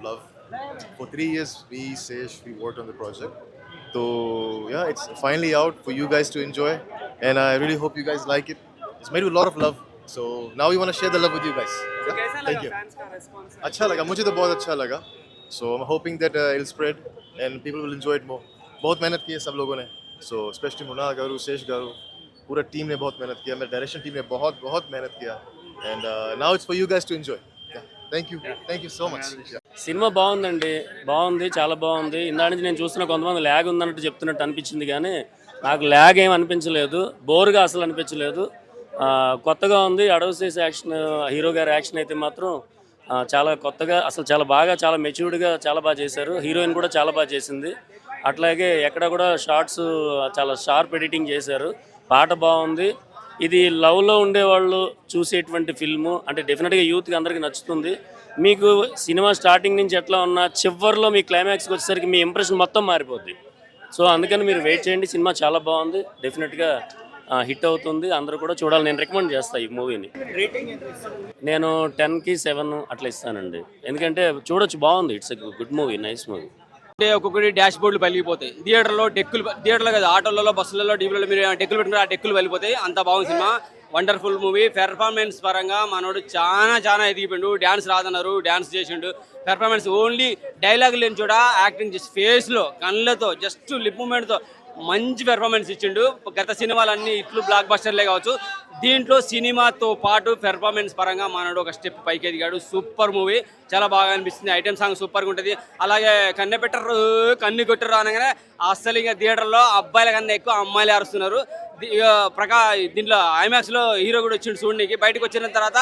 love. For 3 years, we Sesh, we worked on the project. So yeah, it's finally out for you guys to enjoy, and I really hope you guys like it. It's made with a lot of love. So now we want to share the love with you guys. तो Yeah? कैसा Thank लगा you. Fans का response? अच्छा लगा, मुझे तो बहुत अच्छा लगा. So I'm hoping that it'll spread and people will enjoy it more. बहुत मेहनत की है सब लोगों ने. So especially मुना गारू, शेष गारू, पूरा टीम ने बहुत मेहनत किया. मेरे डायरेक्शन टीम ने बहुत बहुत मेहनत किया. And now it's for you guys to enjoy. Yeah. Thank you so much. Yeah. Cinema బాగుందండి, బాగుంది, చాలా బాగుంది. ఇందా నుంచి నేను చూస్తున్న కొంతమంది ల్యాగ్ ఉందన్నట్టు చెప్తున్నట్టు అనిపించింది, కానీ నాకు ల్యాగ్ ఏం అనిపించలేదు, బోర్గా అసలు అనిపించలేదు. కొత్తగా ఉంది. అడవిశేష యాక్షన్, హీరో గారి యాక్షన్ అయితే మాత్రం చాలా కొత్తగా, అసలు చాలా బాగా, చాలా మెచ్యూర్డ్గా చాలా బాగా చేశారు. హీరోయిన్ కూడా చాలా బాగా చేసింది. అట్లాగే ఎక్కడ కూడా షార్ట్స్ చాలా షార్ప్ ఎడిటింగ్ చేశారు. పాట బాగుంది. ఇది లవ్లో ఉండేవాళ్ళు చూసేటువంటి ఫిల్ము, అంటే డెఫినెట్గా యూత్కి అందరికీ నచ్చుతుంది. మీకు సినిమా స్టార్టింగ్ నుంచి ఎట్లా ఉన్నా చివరిలో మీ క్లైమాక్స్కి వచ్చేసరికి మీ ఇంప్రెషన్ మొత్తం మారిపోద్ది. సో అందుకని మీరు వెయిట్ చేయండి. సినిమా చాలా బాగుంది, డెఫినెట్గా హిట్ అవుతుంది. అందరూ కూడా చూడాలి. నేను రికమెండ్ చేస్తాను ఈ మూవీని. నేను 10కి 7 అట్లా ఇస్తానండి. ఎందుకంటే చూడొచ్చు, బాగుంది. It's a good movie, nice movie. అంటే ఒక్కొక్కటి డాష్ బోర్డులు పలిగిపోతాయి. థియేటర్లో కదా, ఆటోలలో, బస్సులలో, డీబీలలో మీరు డెక్కులు పెట్టుకుంటే ఆ డెక్కులు వెళ్ళిపోతాయి. అంత బాగుంది సినిమా. Wonderful movie. పెర్ఫార్మెన్స్ పరంగా మనోడు చాలా ఎదిగిపోయిండు. డ్యాన్స్ రాదన్నారు, డ్యాన్స్ చేసిండు. పెర్ఫార్మెన్స్ ఓన్లీ డైలాగ్ లేని చోట యాక్టింగ్ చేసి ఫేస్లో, కళ్ళతో, జస్ట్ లిప్ మూమెంట్తో మంచి పెర్ఫార్మెన్స్ ఇచ్చిండు. గత సినిమాలన్నీ ఇట్లు బ్లాక్ బస్టర్లే కావచ్చు, దీంట్లో సినిమాతో పాటు పెర్ఫార్మెన్స్ పరంగా మనోడు ఒక స్టెప్ పైకి ఎదిగాడు. సూపర్ మూవీ, చాలా బాగా అనిపిస్తుంది. ఐటెం సాంగ్ సూపర్గా ఉంటుంది. అలాగే కన్నె పెట్టరు, కన్ను కొట్టరు అనగానే అస్సలు ఇంకా థియేటర్లో అబ్బాయిల కన్నా ఎక్కువ అమ్మాయిలు అరుస్తున్నారు. దీంట్లో ఐమాక్స్లో హీరో కూడా వచ్చిండు చూడడానికి. బయటకు వచ్చిన తర్వాత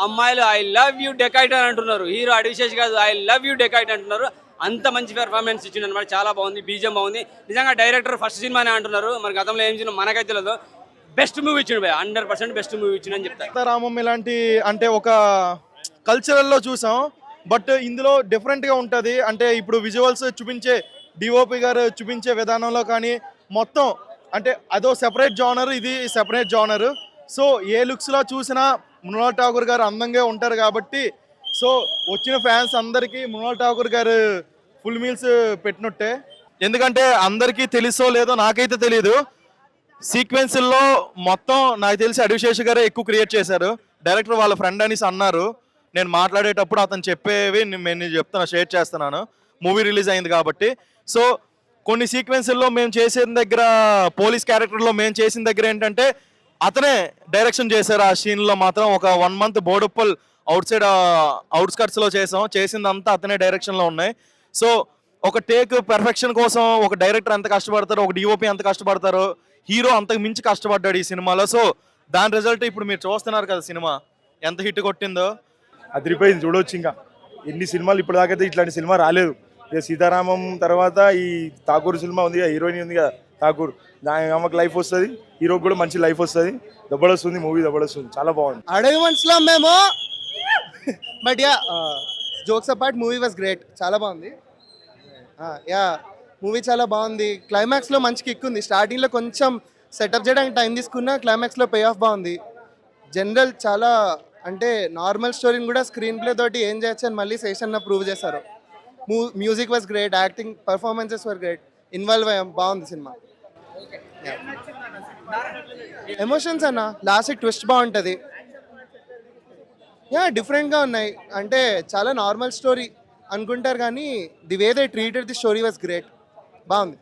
అమ్మాయిలు ఐ లవ్ యూ డెకైట్ అని అంటున్నారు. హీరో అడివిశేష్ కాదు, ఐ లవ్ యూ డెకైట్ అంటున్నారు. అంత మంచి పెర్ఫార్మెన్స్ ఇచ్చిండు అనమాట. చాలా బాగుంది. బీజం బాగుంది. నిజంగా డైరెక్టర్ ఫస్ట్ సినిమానే అంటున్నారు, మరి గతంలో ఏం సినిమా మనకైతే తెలియదు. బెస్ట్ మూవీ ఇచ్చిండు, 100% బెస్ట్ మూవీ ఇచ్చిండు అని చెప్తారు. సీతారామం ఇలాంటి అంటే ఒక కల్చరల్లో చూసాం, బట్ ఇందులో డిఫరెంట్గా ఉంటుంది. అంటే ఇప్పుడు విజువల్స్ చూపించే డిఓపి గారు చూపించే విధానంలో కానీ మొత్తం అంటే అదో సెపరేట్ జానర్, ఇది సెపరేట్ జానర్. సో ఏ లుక్స్లో చూసినా మృణాల్ ఠాకూర్ గారు అందంగా ఉంటారు కాబట్టి, సో వచ్చిన ఫ్యాన్స్ అందరికీ మృణాల్ ఠాకూర్ గారు ఫుల్ మీల్స్ పెట్టినట్టే. ఎందుకంటే అందరికీ తెలుసో లేదో నాకైతే తెలియదు, సీక్వెన్స్లో మొత్తం నాకు తెలిసి అడివిశేష్ గారే ఎక్కువ క్రియేట్ చేశారు. డైరెక్టర్ వాళ్ళ ఫ్రెండ్ అనేసి అన్నారు. నేను మాట్లాడేటప్పుడు అతను చెప్పేవి నేను చెప్తున్నా, షేర్ చేస్తున్నాను. మూవీ రిలీజ్ అయింది కాబట్టి. సో కొన్ని సీక్వెన్స్ల్లో మేము చేసిన దగ్గర, పోలీస్ క్యారెక్టర్లో మేము చేసిన దగ్గర ఏంటంటే అతనే డైరెక్షన్ చేశారు. ఆ సీన్లో మాత్రం ఒక 1 month బోడుప్పల్ అవుట్స్కట్స్లో చేసిందంతా అతనే డైరెక్షన్లో ఉన్నాయి. సో ఒక టేక్ పెర్ఫెక్షన్ కోసం ఒక డైరెక్టర్ ఎంత కష్టపడతారో, ఒక డిఓపి ఎంత కష్టపడతారో, హీరో అంతకు మించి కష్టపడ్డాడు ఈ సినిమాలో. సో దాని రిజల్ట్ ఇప్పుడు మీరు చూస్తున్నారు కదా, సినిమా ఎంత హిట్ కొట్టిందో. అదిరిపోయింది, చూడవచ్చు. ఇంకా ఎన్ని సినిమాలు ఇప్పటిదాకైతే ఇట్లాంటి సినిమా రాలేదు. ఇక సీతారామం తర్వాత ఈ ఠాకూర్ సినిమా ఉంది, హీరోయిన్ ఉంది కదా ఠాకూర్, దాని ఆమెకు లైఫ్ వస్తుంది, హీరోకి కూడా మంచి లైఫ్ వస్తుంది. దబ్బడొస్తుంది మూవీ, దబ్బడొస్తుంది, చాలా బాగుంది. అడవి మనుషులం మేము. But yeah, jokes apart movie was great, చాలా బాగుంది. యా, మూవీ చాలా బాగుంది. క్లైమాక్స్లో మంచి కిక్ ఉంది. స్టార్టింగ్లో కొంచెం సెటప్ చేయడానికి టైం తీసుకున్నా, క్లైమాక్స్లో పే ఆఫ్ బాగుంది. జనరల్ చాలా అంటే నార్మల్ స్టోరీని కూడా స్క్రీన్ ప్లే తోటి ఏం చేయొచ్చు అని మళ్ళీ శేషన్న ప్రూవ్ చేశారు. Music was great, acting performances were great, involve అయ్యాం, బాగుంది సినిమా. ఎమోషన్స్ అన్న, లాస్ట్ ట్విస్ట్ బాగుంటుంది. యా, డిఫరెంట్గా ఉన్నాయి. అంటే చాలా నార్మల్ స్టోరీ అనుకుంటారు కానీ the way they treated the story was great, బాగుంది.